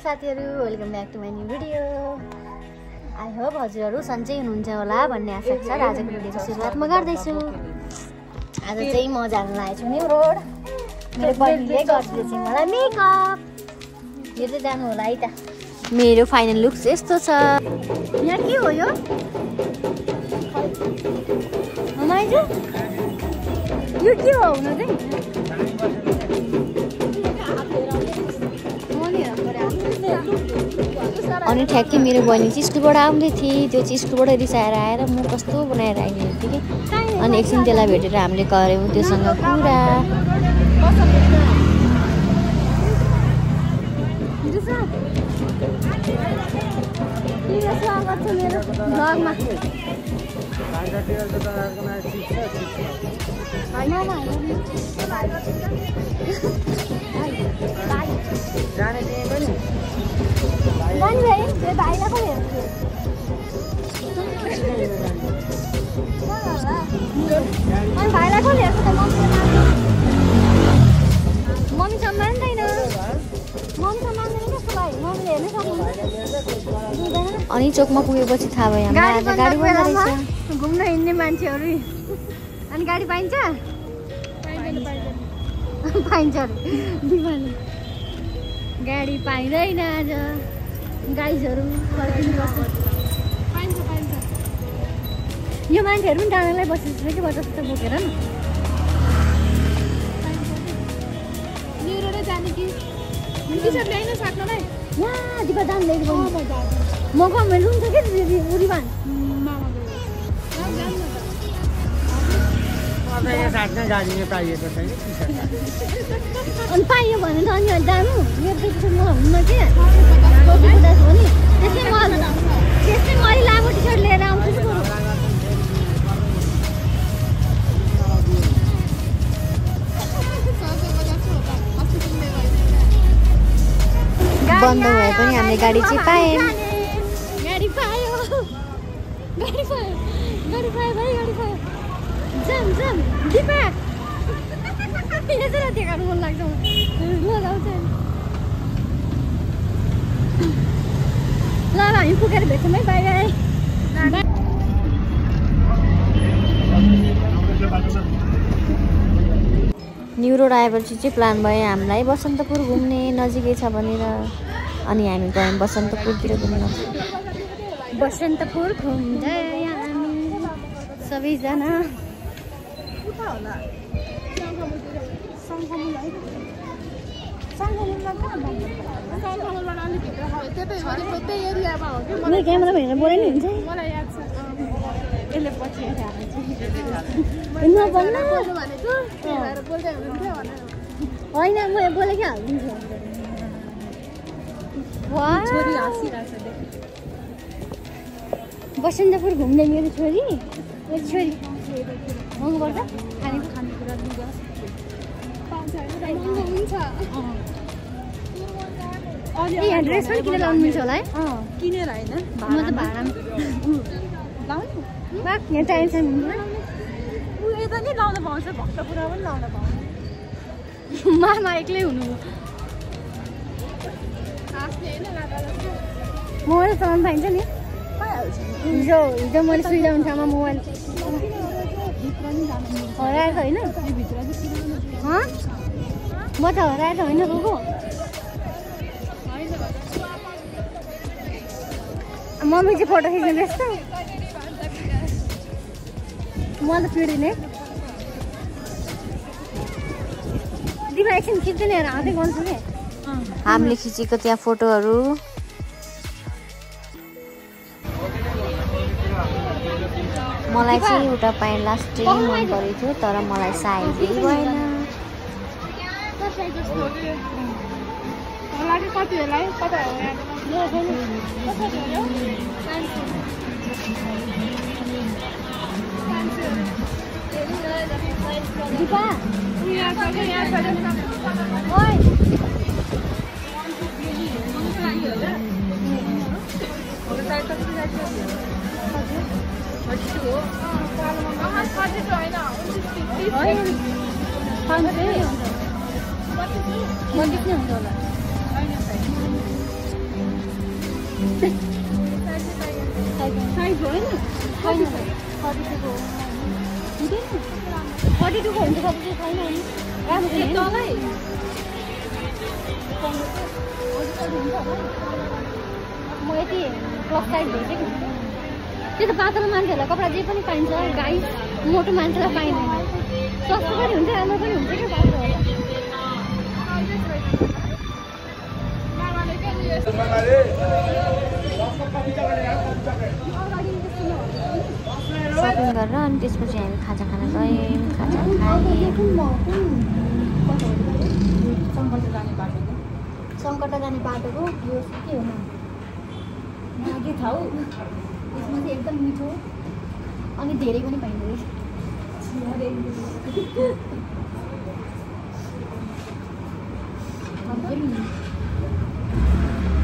साथीहरु, welcome back to my new video. I hope हजुरहरु सन्चै हुनुहुन्छ होला भन्ने आशा छ। आजको भिडियोको सुरुवात म गर्दैछु। आज चाहिँ म जान लागेको छु न्यू रोड। मेरो बहिनीले गरिदिएछ मलाई मेकअप। यो चाहिँ जानु होला है त। मेरो फाइनल लुक यस्तो छ। यहाँ के हो यो? माइजु यो के हो हुन चाहिँ? अनि ठ्याक्कै मेरो बहिनी चाहिँ स्कुलबाट आउँदै थिए। त्यो चाहिँ स्कुलबाट रिसाएर आएर म कस्तो बनाएर आइदिएको थिएँ कि। अनि एकछिन त्यसलाई भेटेर हामीले गऱ्यौँ त्योसँग कुरा। मम्मी सम्हाल्दैन। अनि चोकमा पुगेपछि थाहा भयो हामीलाई आज गाडी बन्द रहेछ। घुम्न हिँड्ने मान्छेहरू। अनि गाडी पाइन्छ? पाइन्छ गाडी पाइँदैन आज। गाइजहरू फर्किनुपर्छ। यो मान्छेहरू पनि डाँडालाई बसिन्छ कि बजस्तो बोकेर न। यहाँ दिपा जाँदै म कहाँ हुन्छ कि उरीबान अनि पाइयो भने त अनि जानु। यो म हुन्न कि त्यसै मैले लामो टी सर्ट लिएर आउँछु। बन्द भए पनि हामीले गाडी चाहिँ पायौँ। गाडी पायो जाम दिपा यसरी देखाउनु मन लाग्छ। ल हामी पुगेर भेट्छौँ है। By by. न्यू रोड आएपछि चाहिँ प्लान भयो हामीलाई बसन्तपुर घुम्ने, नजिकै छ भनेर। अनि हामी गयौँ बसन्तपुरतिर घुम्न। बसन्तपुर घुम्दै हामी सबैजना। क्यामेरा हेरेर बोले नि हुन्छ होइन म बोलेकै हालिदिन्छु। बसन्तपुर घुम्दै मेरो छोरी महँगो पर्छ खानेकुरा यहाँ ड्रेस पनि किनेर लाउनु मिल्छ होला है? किनेर होइन म त भाडामा यहाँ टाइम छ यता नि लाउन पाउँछ। भक्तपुरा पनि लाउन पाउँछ। मामा एक्लै हुनु मोबाइल चलाउनु पाइन्छ नि? हिजो मैले सुइदाउने ठाउँमा मोबाइल हराएको होइन? म त हराएर होइन गएको। मम्मी चाहिँ फोटो खिच्नु रहेछ त। म त पिँडिने दिपा एकछिन खिच्दैन हेर हातै गर्छु कि। हामीले खिचेको त्यहाँ फोटोहरू। मलाई चाहिँ एउटा प्यान्ट लास्टै मन परेको थियो तर मलाई साइजै भएन। Dipa Mau di sini enggak lah? Size होइन 42 हुन्छ कति छैन नि राम्रो म यति क्लक साइज भेटेको त्यो त पातलो मान्छेहरूलाई कपडा जे पनि पाइन्छ गाई मोटो मान्छेलाई पाइँदैन सस्तो पनि हुन्छ राम्रो पनि हुन्छ क्या सपिङ गरेर अनि त्यसपछि हामी खाजा खान गयौँ खाजा सङ्कटा जाने बाटोको यो के हो के थाहा हौ यसमा चाहिँ एकदम मिठो अनि धेरै पनि पाइँदो रहेछ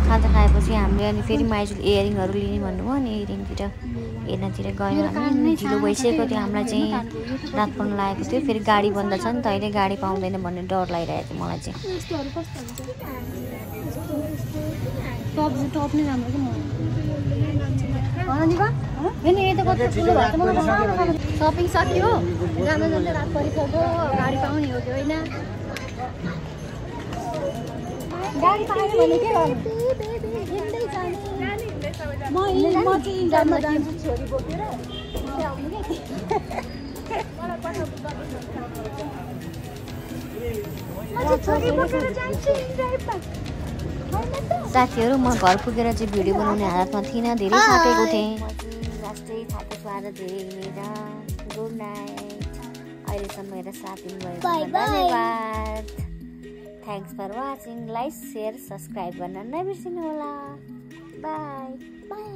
खाजा खाएपछि हामीले अनि फेरि माइजूले इयरिङहरू लिने भन्नुभयो अनि इयरिङतिर हेर्नतिर गयौँ हामी ढिलो भइसकेको थियो हामीलाई चाहिँ रात पर्न लागेको थियो फेरि गाडी बन्द छ नि त अहिले गाडी पाउँदैन भन्ने डर लागिरहेको थियो मलाई चाहिँ टप नै राम्रो सपिङ सक्यो जाँदा जाँदै रात परिसक्यो गाडी पाउने हो कि होइन गाडी पाएन भने के गर्नु म चाहिँ इन्टरमा जान्छु छोरी बोकेर साथीहरू म घर पुगेर चाहिँ भिडियो बनाउने हालतमा थिइनँ धेरै थाकेको थिएँ लास्टै थाकेको छु आज धेरै हिँडेर गुड नाइट अहिलेसम्म हेरेर साथ दिनुभएको धन्यवाद thanks for watching like share subscribe गर्न नबिर्सिनु होला बाई